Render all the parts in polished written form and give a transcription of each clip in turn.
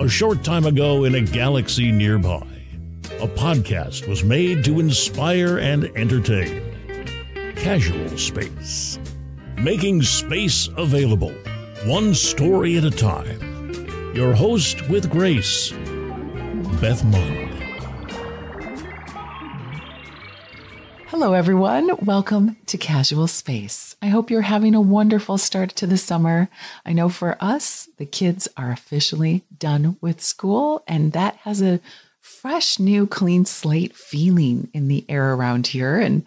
A short time ago in a galaxy nearby, a podcast was made to inspire and entertain. Casual Space. Making space available, one story at a time. Your host with grace, Beth Mund. Hello, everyone. Welcome to Casual Space. I hope you're having a wonderful start to the summer. I know for us, the kids are officially done with school, and that has a fresh, new, clean slate feeling in the air around here. And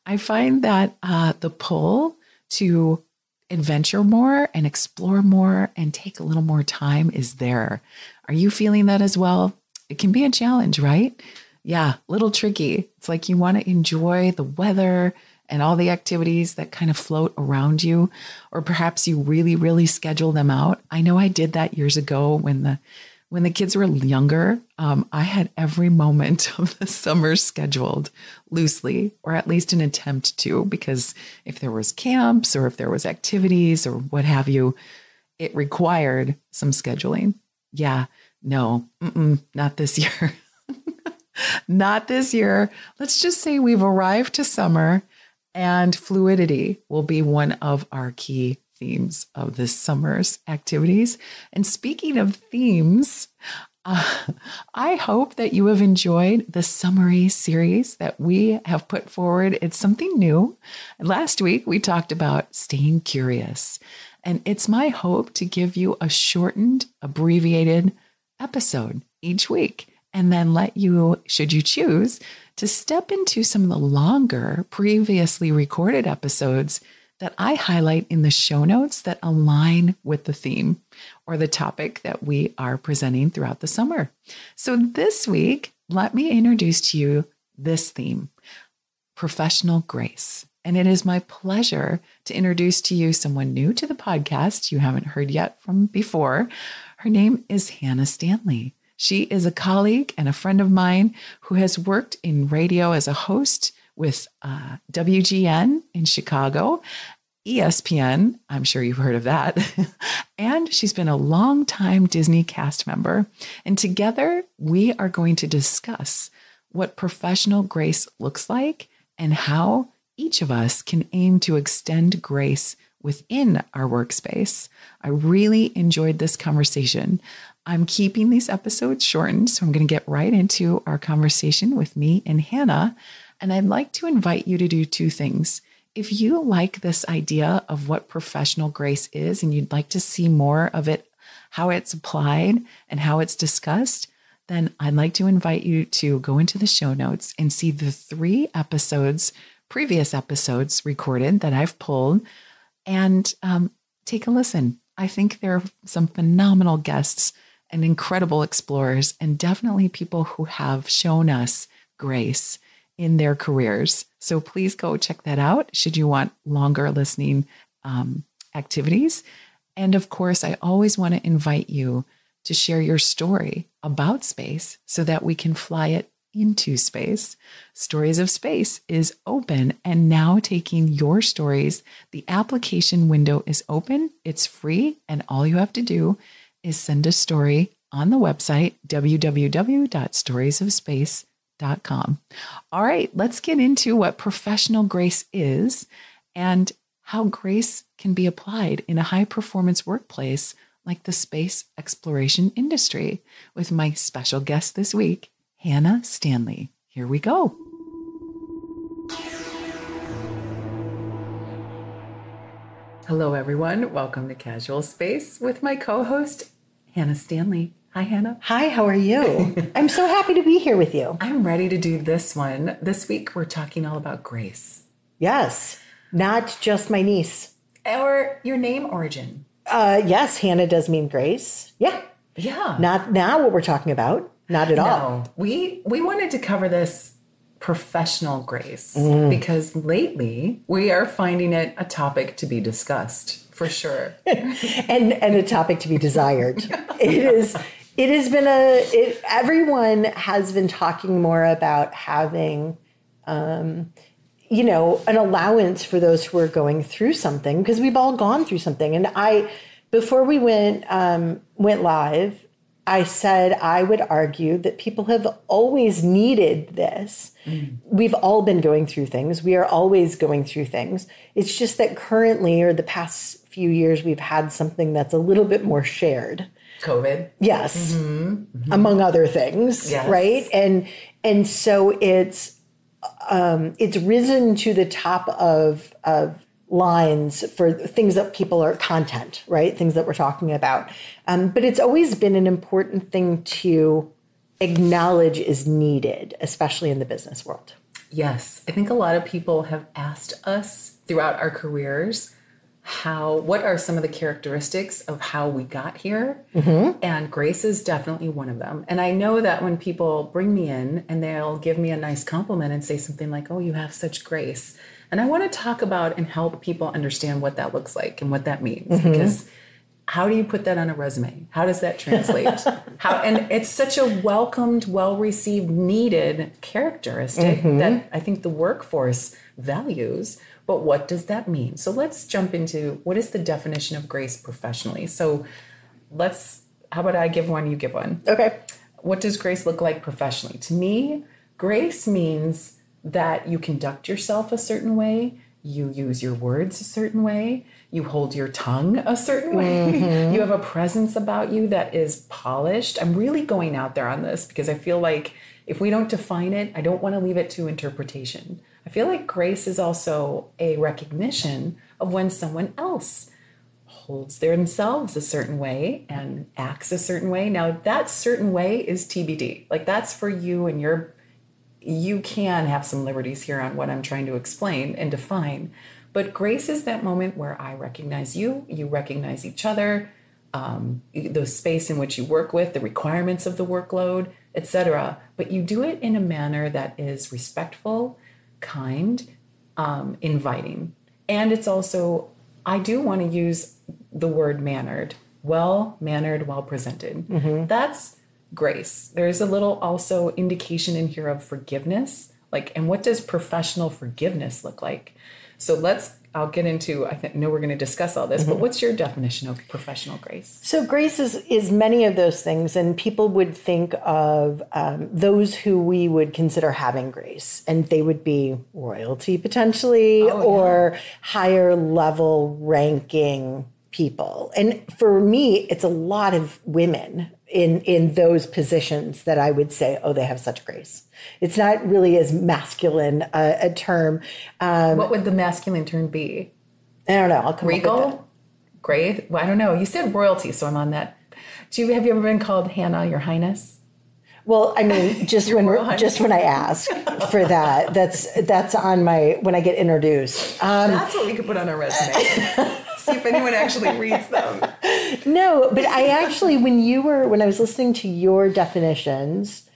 I find that the pull to adventure more and explore more and take a little more time is there. Are you feeling that as well? It can be a challenge, right? Yeah, a little tricky. It's like you want to enjoy the weather and all the activities that kind of float around you, or perhaps you really, really schedule them out. I know I did that years ago when the kids were younger. I had every moment of the summer scheduled loosely, or at least an attempt to, because if there was camps or if there was activities or what have you, it required some scheduling. Yeah, no, not this year. Not this year. Let's just say we've arrived to summer, and fluidity will be one of our key themes of this summer's activities. And speaking of themes, I hope that you have enjoyed the summary series that we have put forward. It's something new. Last week, we talked about staying curious, and it's my hope to give you a shortened, abbreviated episode each week, and then let you, should you choose, to step into some of the longer, previously recorded episodes that I highlight in the show notes that align with the theme or the topic that we are presenting throughout the summer. So this week, let me introduce to you this theme, professional grace. And it is my pleasure to introduce to you someone new to the podcast you haven't heard yet from before. Her name is Hannah Stanley. She is a colleague and a friend of mine who has worked in radio as a host with WGN in Chicago, ESPN, I'm sure you've heard of that, and she's been a longtime Disney cast member. And together, we are going to discuss what professional grace looks like and how each of us can aim to extend grace within our workspace. I really enjoyed this conversation. I'm keeping these episodes shortened, so I'm going to get right into our conversation with me and Hannah. And I'd like to invite you to do two things. If you like this idea of what professional grace is and you'd like to see more of it, how it's applied and how it's discussed, then I'd like to invite you to go into the show notes and see the 3 episodes, previous episodes recorded that I've pulled, and take a listen. I think there are some phenomenal guests and incredible explorers, and definitely people who have shown us grace in their careers. So please go check that out should you want longer listening activities. And of course, I always want to invite you to share your story about space so that we can fly it into space. Stories of Space is open and now taking your stories. The application window is open. It's free. And all you have to do is send a story on the website, www.storiesofspace.com. All right, let's get into what professional grace is and how grace can be applied in a high-performance workplace like the space exploration industry with my special guest this week, Hannah Stanley. Here we go. Hello, everyone. Welcome to Casual Space with my co-host, Hannah Stanley. Hi, Hannah. Hi, how are you? I'm so happy to be here with you. I'm ready to do this one. This week, we're talking all about grace. Yes, not just my niece. Or your name origin. Yes, Hannah does mean grace. Yeah. Not now what we're talking about. Not at all. No, we wanted to cover this professional grace because lately we are finding it a topic to be discussed for sure. and a topic to be desired. It has been everyone has been talking more about having, an allowance for those who are going through something, because we've all gone through something. And before we went live, I said I would argue that people have always needed this. We've all been going through things. We are always going through things. It's just that currently, or the past few years, we've had something that's a little bit more shared. COVID. Yes. Among other things. Yes. Right. And so it's risen to the top of lines for things that people are content, right? Things that we're talking about. But it's always been an important thing to acknowledge is needed, especially in the business world. Yes. I think a lot of people have asked us throughout our careers what are some of the characteristics of how we got here? And grace is definitely one of them. And I know that when people bring me in and they'll give me a nice compliment and say something like, oh, you have such grace. And I want to talk about and help people understand what that looks like and what that means. Because how do you put that on a resume? How does that translate? And it's such a welcomed, well-received, needed characteristic that I think the workforce values. But what does that mean? So let's jump into what is the definition of grace professionally? So how about I give one, you give one? Okay. What does grace look like professionally? To me, grace means that you conduct yourself a certain way, you use your words a certain way, you hold your tongue a certain way, you have a presence about you that is polished. I'm really going out there on this because I feel like if we don't define it, I don't want to leave it to interpretation. I feel like grace is also a recognition of when someone else holds themselves a certain way and acts a certain way. Now, that certain way is TBD. Like that's for you and you can have some liberties here on what I'm trying to explain and define. But grace is that moment where I recognize you recognize each other, the space in which you work with, the requirements of the workload, etc. But you do it in a manner that is respectful, kind, inviting. And it's also, I do want to use the word mannered, well-mannered, well-presented. That's grace. There's a little also indication in here of forgiveness. And what does professional forgiveness look like? So I'll get into, I know we're going to discuss all this, but what's your definition of professional grace? So grace is many of those things, and people would think of those who we would consider having grace, and they would be royalty potentially, or higher level ranking people. And for me, it's a lot of women in those positions that I would say, oh, they have such grace. It's not really as masculine a term. What would the masculine term be? I don't know. I'll come Regal? up with it. Great. Well, I don't know. You said royalty, so I'm on that. Have you ever been called Hannah, Your Highness? Well, I mean, just when I ask for that, that's on my when I get introduced. That's what we could put on our resume. See if anyone actually reads them. No, but I actually, when I was listening to your definitions,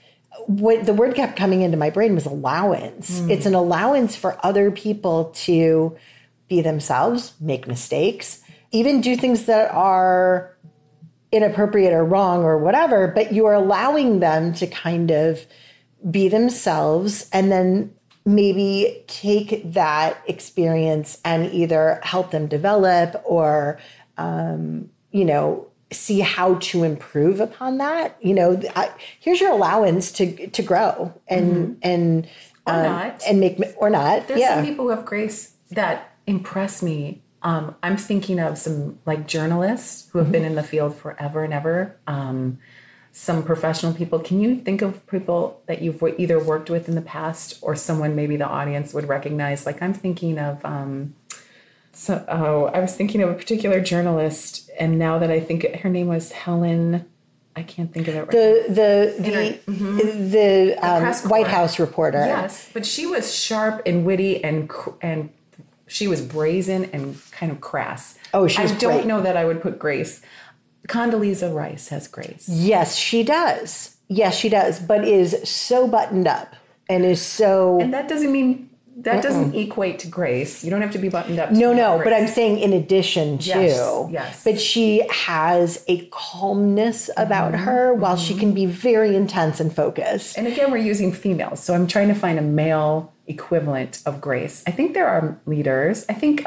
what the word kept coming into my brain was allowance. It's an allowance for other people to be themselves, make mistakes, even do things that are inappropriate or wrong or whatever, but you are allowing them to kind of be themselves and then maybe take that experience and either help them develop or, see how to improve upon that. Here's your allowance to grow and or not. And make, or not. There's some people who have grace that impress me. I'm thinking of some journalists who have been in the field forever and ever. Some professional people. Can you think of people that you've either worked with in the past or someone maybe the audience would recognize? I'm thinking of, I was thinking of a particular journalist, and now that I think her name was Helen, I can't think of it right the White House reporter. Yes, but she was sharp and witty and she was brazen and kind of crass. Oh, she was I don't know that I would put grace. Condoleezza Rice has grace. Yes, she does. Yes, she does. But is so buttoned up and is so. And that doesn't mean doesn't equate to grace. You don't have to be buttoned up. No. But I'm saying in addition to. Yes. But she has a calmness about her while she can be very intense and focused. And again, we're using females, so I'm trying to find a male equivalent of grace. I think there are leaders. I think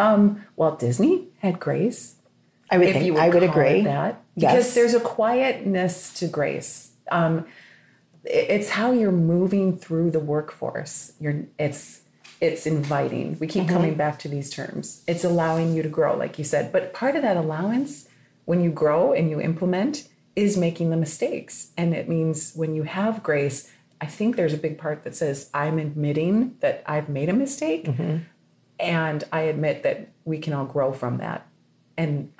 Walt Disney had grace. I would think, I would agree that, yes. because there's a quietness to grace. It's how you're moving through the workforce. It's inviting. We keep coming back to these terms. It's allowing you to grow, like you said. But part of that allowance, when you grow and you implement, is making the mistakes. And it means when you have grace, I think there's a big part that says, I'm admitting that I've made a mistake. And I admit that we can all grow from that. And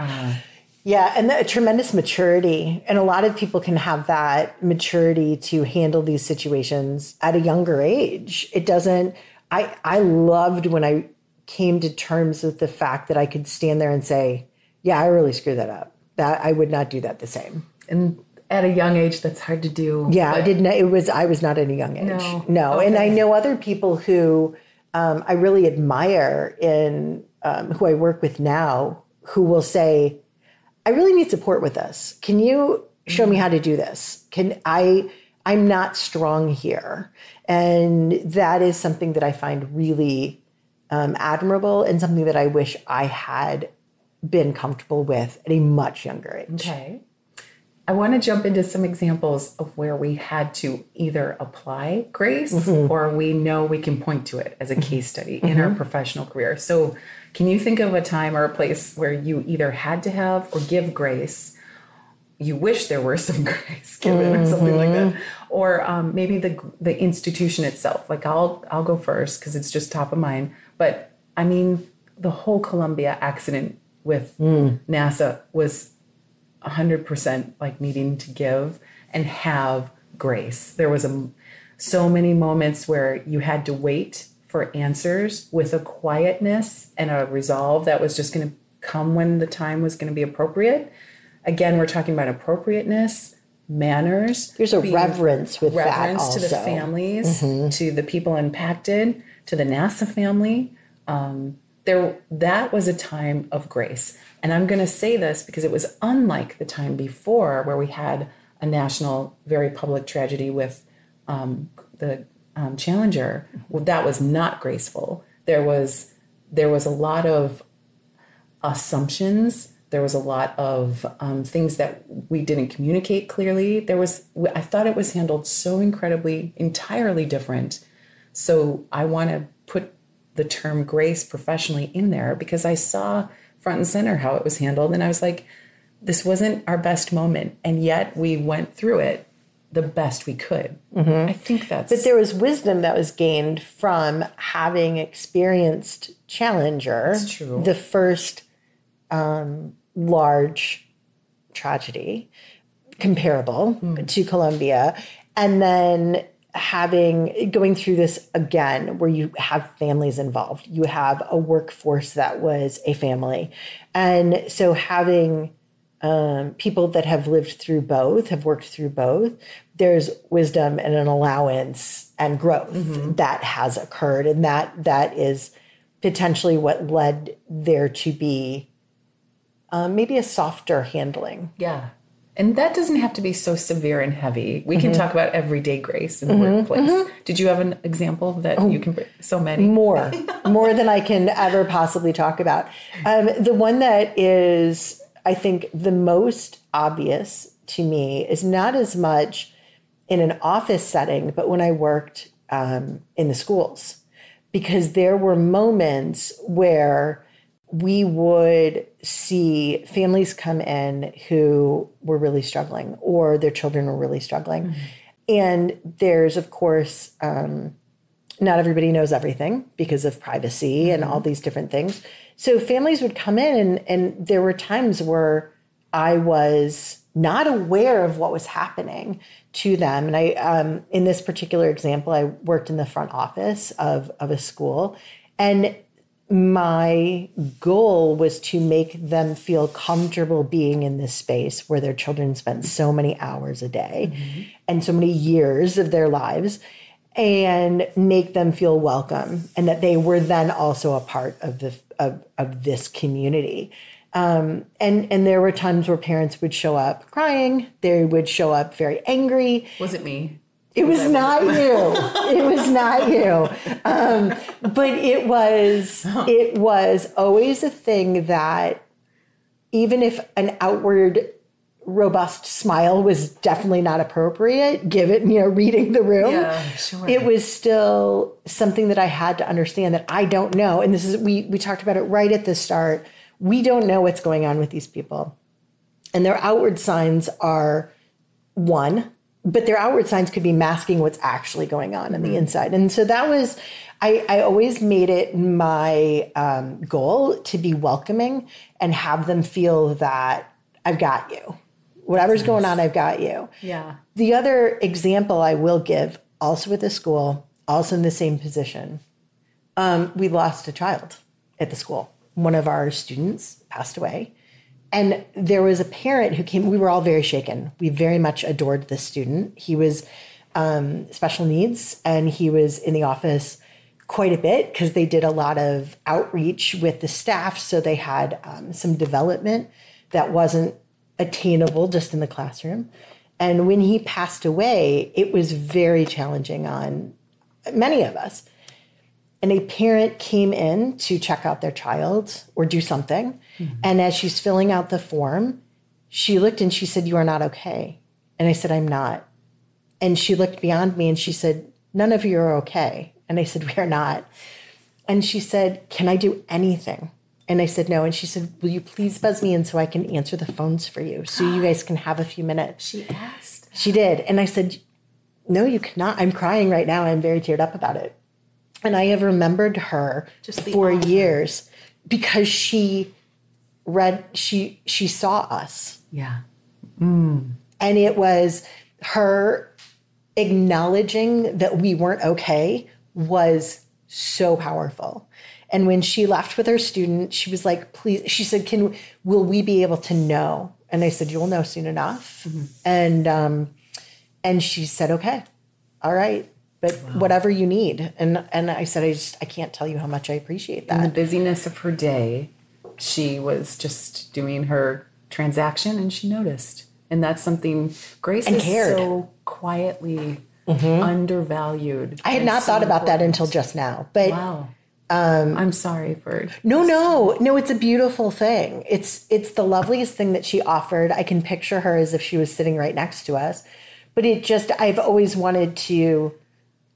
yeah, and a tremendous maturity. And a lot of people can have that maturity to handle these situations at a younger age. It doesn't, I loved when I came to terms with the fact that I could stand there and say, yeah, I really screwed that up. That I would not do that the same. And at a young age, that's hard to do. Yeah, I didn't. I was not at a young age. No. Okay. And I know other people who I really admire in who I work with now, who will say, I really need support with this. Can you show me how to do this? I'm not strong here. And that is something that I find really admirable and something that I wish I had been comfortable with at a much younger age. Okay. I want to jump into some examples of where we had to either apply grace or we know we can point to it as a case study in our professional career. So can you think of a time or a place where you either had to have or give grace, you wish there were some grace given or something like that, or maybe the institution itself? Like I'll go first because it's just top of mind. But I mean, the whole Columbia accident with NASA was 100% like needing to give and have grace. There was so many moments where you had to wait for answers with a quietness and a resolve that was just going to come when the time was going to be appropriate. Again, we're talking about appropriateness, manners. There's a reverence with that also. Reverence to the families, to the people impacted, to the NASA family. That was a time of grace. And I'm going to say this because it was unlike the time before where we had a national, very public tragedy with the Challenger. Well, that was not graceful. There was a lot of assumptions. There was a lot of things that we didn't communicate clearly. I thought it was handled so incredibly, entirely different. So I want to put the term grace professionally in there because I saw front and center how it was handled. And I was like, this wasn't our best moment. And yet we went through it the best we could. I think But there was wisdom that was gained from having experienced Challenger. That's true. The first large tragedy comparable to Columbia. And then going through this again, where you have families involved, you have a workforce that was a family. And so having people that have lived through both, have worked through both, there's wisdom and an allowance and growth that has occurred. And that is potentially what led there to be maybe a softer handling. Yeah. And that doesn't have to be so severe and heavy. We can talk about everyday grace in the workplace. Did you have an example that you can, so many? More than I can ever possibly talk about. The one that is, I think, the most obvious to me is not as much in an office setting, but when I worked in the schools, because there were moments where we would see families come in who were really struggling or their children were really struggling. And there's, of course, not everybody knows everything because of privacy and all these different things. So families would come in and there were times where I was not aware of what was happening to them. And I, in this particular example, I worked in the front office of a school, and my goal was to make them feel comfortable being in this space where their children spent so many hours a day and so many years of their lives, and make them feel welcome and that they were then also a part of this community. And there were times where parents would show up crying. They would show up very angry. Was it me? It was not you. It was not you. But it was always a thing that even if an outward robust smile was definitely not appropriate, given, reading the room. Yeah, sure. It was still something that I had to understand that I don't know. And this is, we talked about it right at the start. We don't know what's going on with these people. And their outward signs are one, but their outward signs could be masking what's actually going on the inside. And so that was, I always made it my goal to be welcoming and have them feel that I've got you. Whatever's going on, I've got you. Yeah. The other example I will give, also at the school, also in the same position, we lost a child at the school. One of our students passed away. And there was a parent who came. We were all very shaken. We very much adored this student. He was special needs, and he was in the office quite a bit because they did a lot of outreach with the staff. So they had some development that wasn't attainable just in the classroom. And when he passed away, it was very challenging on many of us. And a parent came in to check out their child or do something. Mm-hmm. And as she's filling out the form, she looked and she said, "You are not okay." And I said, "I'm not." And she looked beyond me and she said, "None of you are okay." And I said, "We are not." And she said, "Can I do anything?" And I said, "No." And she said, "Will you please buzz me in so I can answer the phones for you so you guys can have a few minutes?" She asked. She did. And I said, "No, you cannot." I'm crying right now. I'm very teared up about it. And I have remembered her for years because she saw us. Yeah. And it was her acknowledging that we weren't okay was so powerful. And when she left with her student, she was like, "Please," she said, will we be able to know?" And I said, "You'll know soon enough." Mm-hmm. And she said, "Okay, all right. But whatever you need." And I said, I can't tell you how much I appreciate that. In the busyness of her day, she was just doing her transaction and she noticed. And that's something Grace is so quietly undervalued. I had not thought about that until just now. But wow. I'm sorry for... No, it's a beautiful thing. It's the loveliest thing that she offered. I can picture her as if she was sitting right next to us. But I've always wanted to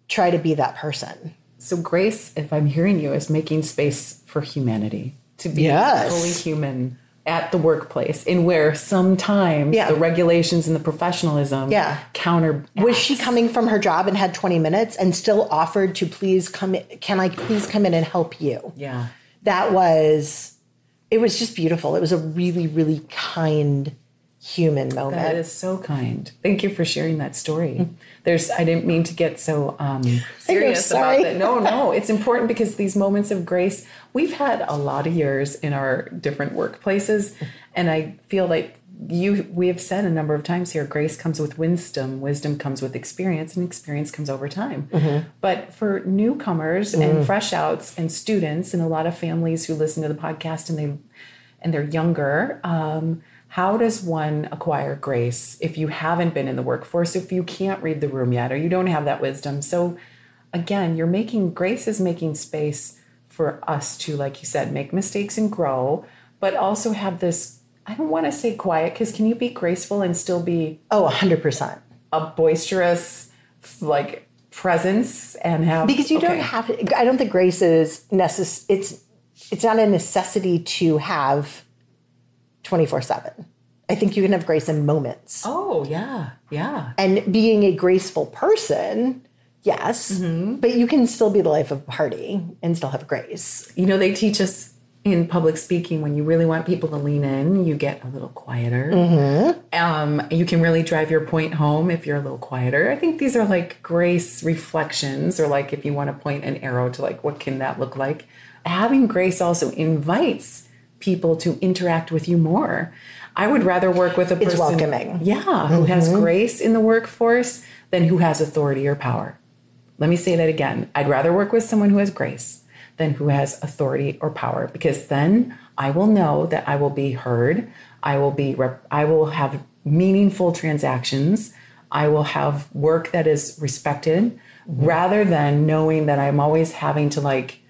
try to be that person. So Grace, if I'm hearing you, is making space for humanity, to be fully human at the workplace, in where sometimes the regulations and the professionalism counter. Was she coming from her job and had 20 minutes and still offered to please come in? Can I please come in and help you? Yeah. It was just beautiful. It was a really, really kind human moment. That is so kind. Thank you for sharing that story. I didn't mean to get so serious about that. No, it's important because these moments of grace, we've had a lot of years in our different workplaces. And I feel like we have said a number of times here, grace comes with wisdom comes with experience, and experience comes over time. Mm-hmm. But for newcomers and fresh outs and students and a lot of families who listen to the podcast and they're younger, how does one acquire grace if you haven't been in the workforce, if you can't read the room yet, or you don't have that wisdom? So again, grace is making space for us to, like you said, make mistakes and grow, but also have this, I don't want to say quiet, because can you be graceful and still be 100% a boisterous, like, presence and have... Because you don't have to, I don't think grace is it's not a necessity to have 24/7. I think you can have grace in moments. Oh, yeah. Yeah. And being a graceful person, yes, but you can still be the life of a party and still have grace. They teach us in public speaking, when you really want people to lean in, you get a little quieter. You can really drive your point home if you're a little quieter. I think these are like grace reflections, or like if you want to point an arrow to like, what can that look like? Having grace also invites people to interact with you more. I would rather work with a person... It's welcoming. Yeah, who has grace in the workforce than who has authority or power. Let me say that again. I'd rather work with someone who has grace than who has authority or power, because then I will know that I will be heard. I will have meaningful transactions. I will have work that is respected, rather than knowing that I'm always having to like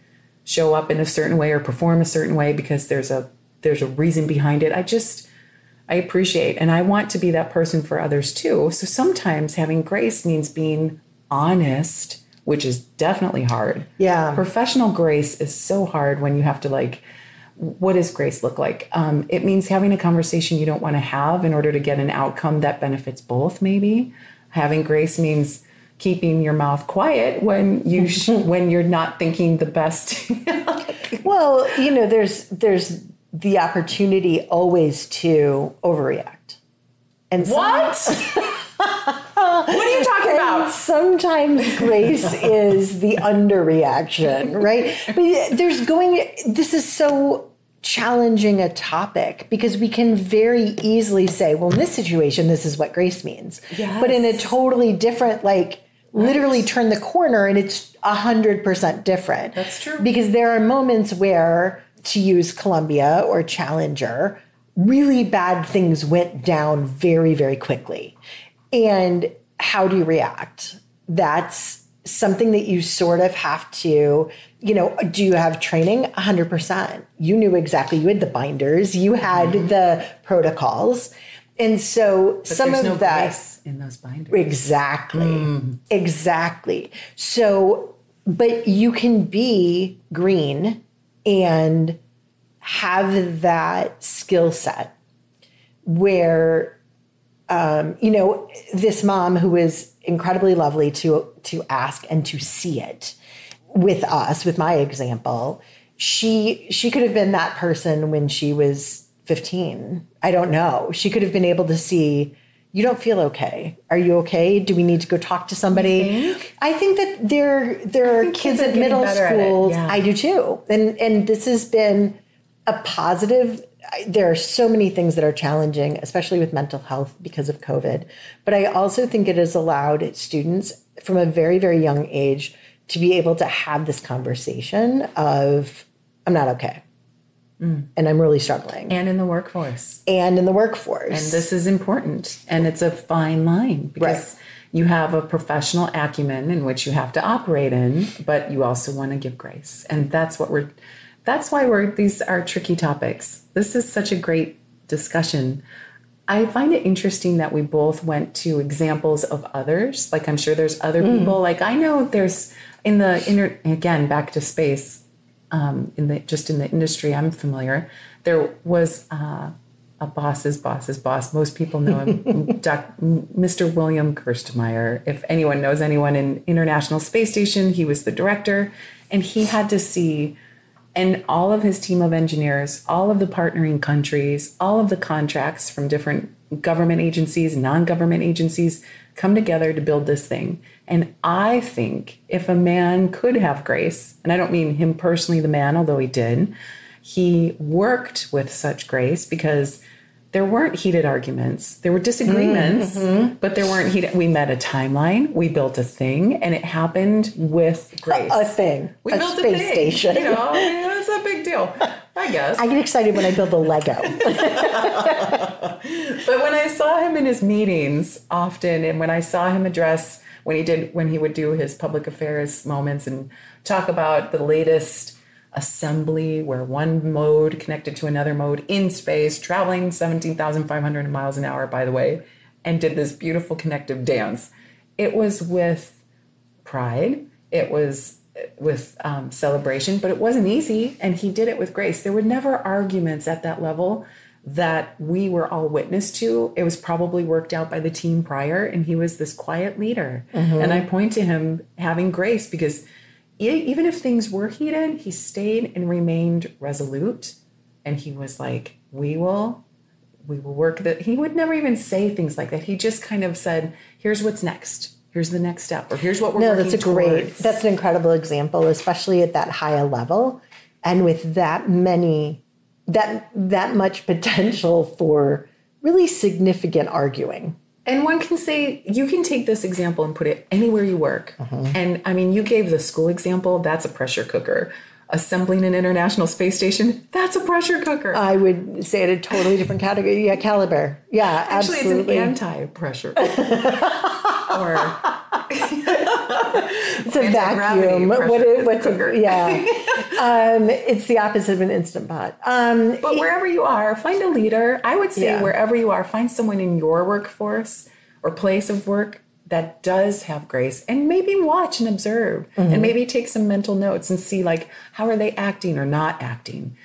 show up in a certain way or perform a certain way because there's a there's a reason behind it. I appreciate, and I want to be that person for others too. So sometimes having grace means being honest, which is definitely hard. Yeah. Professional grace is so hard when you have to like, what does grace look like? It means having a conversation you don't want to have in order to get an outcome that benefits both, maybe. Having grace means keeping your mouth quiet when you when you're not thinking the best. Well, there's the opportunity always to overreact. And what? What are you talking about? Sometimes grace is the underreaction, right? But this is so challenging a topic because we can very easily say, well, in this situation, this is what grace means. Yes. But in a totally different, literally turn the corner and it's 100% different. That's true. Because there are moments where, to use Columbia or Challenger, really bad things went down very, very quickly. And how do you react? That's something that you sort of have to, do you have training? 100%. You knew exactly, you had the binders, you had the protocols. And so but some there's of no that grace in those binders. Exactly. So, but you can be green and have that skill set where, this mom who was incredibly lovely to ask and to see it with us, with my example, she could have been that person when she was 15. I don't know. She could have been able to see, you don't feel okay. Are you okay? Do we need to go talk to somebody? I think that there are kids at middle schools. Yeah. I do too. And this has been a positive. There are so many things that are challenging, especially with mental health because of COVID. But I also think it has allowed students from a very, very young age to be able to have this conversation of, I'm not okay. And I'm really struggling. And in the workforce. And And this is important. And it's a fine line because you have a professional acumen in which you have to operate in, but you also want to give grace. And that's why these are tricky topics. This is such a great discussion. I find it interesting that we both went to examples of others. Like I'm sure there's other people. Like I know there's again, back to space, in the industry I'm familiar, there was a boss's boss. Most people know him, Mr. William Gerstmeier. If anyone knows anyone in International Space Station, he was the director, and he had to see, and all of his team of engineers, all of the partnering countries, all of the contracts from different government agencies, non-government agencies come together to build this thing. And I think if a man could have grace, and I don't mean him personally, the man, although he did, he worked with such grace because there weren't heated arguments. There were disagreements, but there weren't heated. We met a timeline. We built a thing, and it happened with grace. A thing. We a built space a thing. Station. It's a big deal, I guess. I get excited when I build a Lego. But when I saw him in his meetings often, and when I saw him address, when he would do his public affairs moments and talk about the latest assembly where one mode connected to another mode in space, traveling 17,500 miles an hour, by the way, and did this beautiful connective dance. It was with pride. It was with celebration, but it wasn't easy. And he did it with grace. There were never arguments at that level that we were all witness to. It was probably worked out by the team prior, and he was this quiet leader. And I point to him having grace because even if things were heated, he stayed and remained resolute. And he was like, we will work that. He would never even say things like that. He just kind of said, here's what's next. Here's the next step, or here's what we're working towards. That's an incredible example, especially at that high a level. And with that much potential for really significant arguing. And one can say, you can take this example and put it anywhere you work. And I mean, you gave the school example, that's a pressure cooker. Assembling an International Space Station, that's a pressure cooker. I would say it a totally different category. Yeah, caliber. Yeah, actually, absolutely. It's an anti-pressure cooker. It's a vacuum. What's a cooker? Yeah. It's the opposite of an instant pot. But wherever you are, find a leader. I would say wherever you are, find someone in your workforce or place of work that does have grace, and maybe watch and observe and maybe take some mental notes and see like, how are they acting or not acting,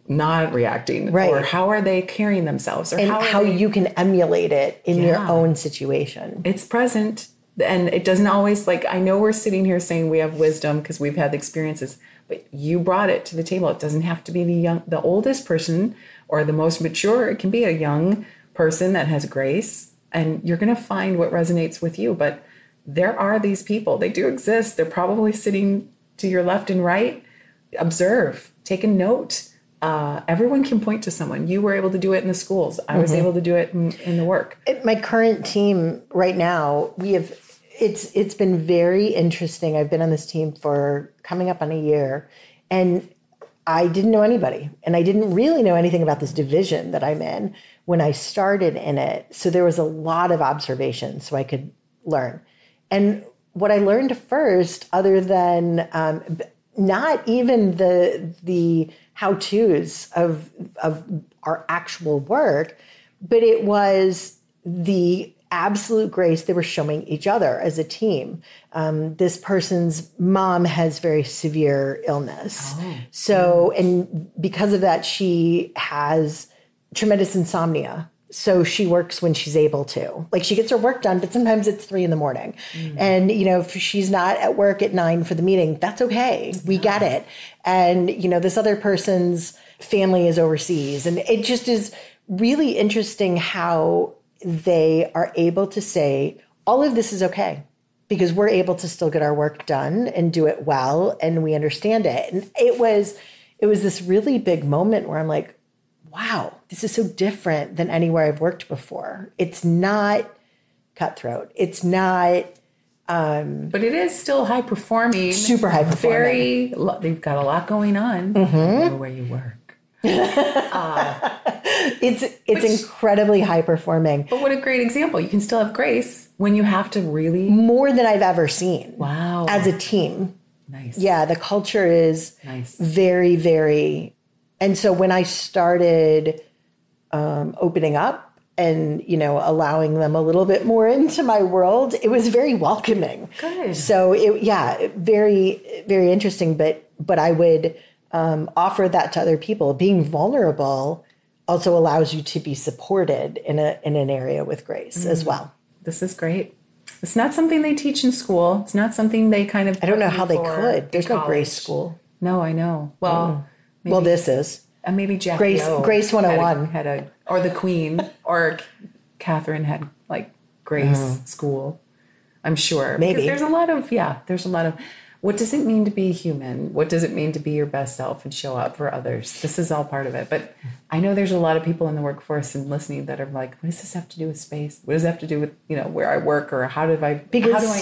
not reacting, or how are they carrying themselves, or how you can emulate it in your own situation. It's present. And it doesn't always, like, I know we're sitting here saying we have wisdom because we've had the experiences, but you brought it to the table. It doesn't have to be the oldest person or the most mature. It can be a young person that has grace, and you're going to find what resonates with you. But there are these people. They do exist. They're probably sitting to your left and right. Observe, take a note. Everyone can point to someone. You were able to do it in the schools. I was able to do it in the work. My current team right now, it's been very interesting. I've been on this team for coming up on a year, and I didn't know anybody, and I didn't really know anything about this division that I'm in when I started in it. So there was a lot of observation so I could learn. And what I learned first, other than not even the how-tos of our actual work, but it was the absolute grace they were showing each other as a team. This person's mom has very severe illness. So, and because of that, she has tremendous insomnia. So she works when she's able to. Like, she gets her work done, but sometimes it's 3 a.m. And, if she's not at work at 9 for the meeting, that's okay. We get it. And, this other person's family is overseas. And it just is really interesting how they are able to say, all of this is okay, because we're able to still get our work done and do it well, and we understand it. And it was this really big moment where I'm like, wow, this is so different than anywhere I've worked before. It's not cutthroat. It's not... but it is still high performing. Super high performing. They've got a lot going on. I don't know where you work. It's incredibly high performing. But what a great example. You can still have grace when you have to really... More than I've ever seen. Wow. As a team. Nice. Yeah, the culture is very, very... And so when I started opening up and, allowing them a little bit more into my world, it was very welcoming. Good. So very, very interesting. But I would offer that to other people. Being vulnerable also allows you to be supported in an area with grace as well. This is great. It's not something they teach in school. It's not something they kind of... I don't know how they could. There's no grace school. No, I know. Well... Maybe, this is. And maybe Jackie Grace 101. had or the Queen, or Catherine had like Grace School. I'm sure. Maybe. Because there's a lot of, what does it mean to be human? What does it mean to be your best self and show up for others? This is all part of it. But I know there's a lot of people in the workforce and listening that are like, what does this have to do with space? What does it have to do with, where I work, or how do I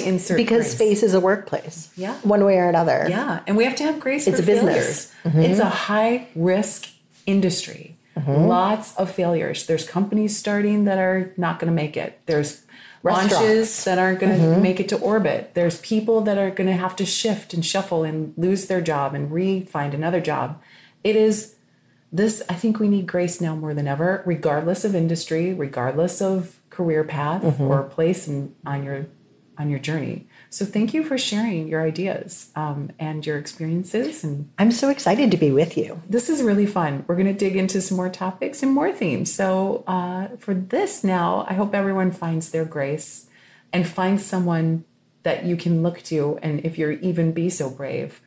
insert Because grace? Space is a workplace. Yeah. One way or another. Yeah. And we have to have grace It's for a business. failures. It's a high risk industry. Lots of failures. There's companies starting that are not going to make it. There's launches that aren't going to make it to orbit. There's people that are going to have to shift and shuffle and lose their job and find another job. It is this, I think we need grace now more than ever, regardless of industry, regardless of career path or place on your journey. So thank you for sharing your ideas and your experiences. And I'm so excited to be with you. This is really fun. We're going to dig into some more topics and more themes. So for this now, I hope everyone finds their grace and finds someone that you can look to. And if you're even be so brave,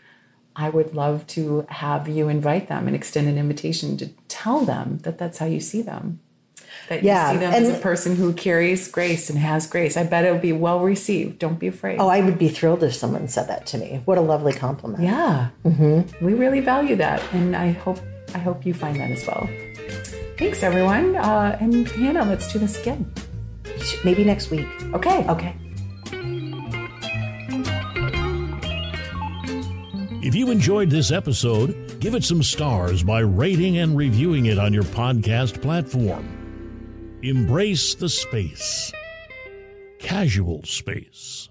I would love to have you invite them and extend an invitation to tell them that that's how you see them. That you see them as a person who carries grace and has grace. I bet it would be well received. Don't be afraid. Oh, I would be thrilled if someone said that to me. What a lovely compliment. Yeah. We really value that. And I hope you find that as well. Thanks, everyone. And Hannah, let's do this again. Maybe next week. Okay. If you enjoyed this episode, give it some stars by rating and reviewing it on your podcast platform. Embrace the space. Casual space.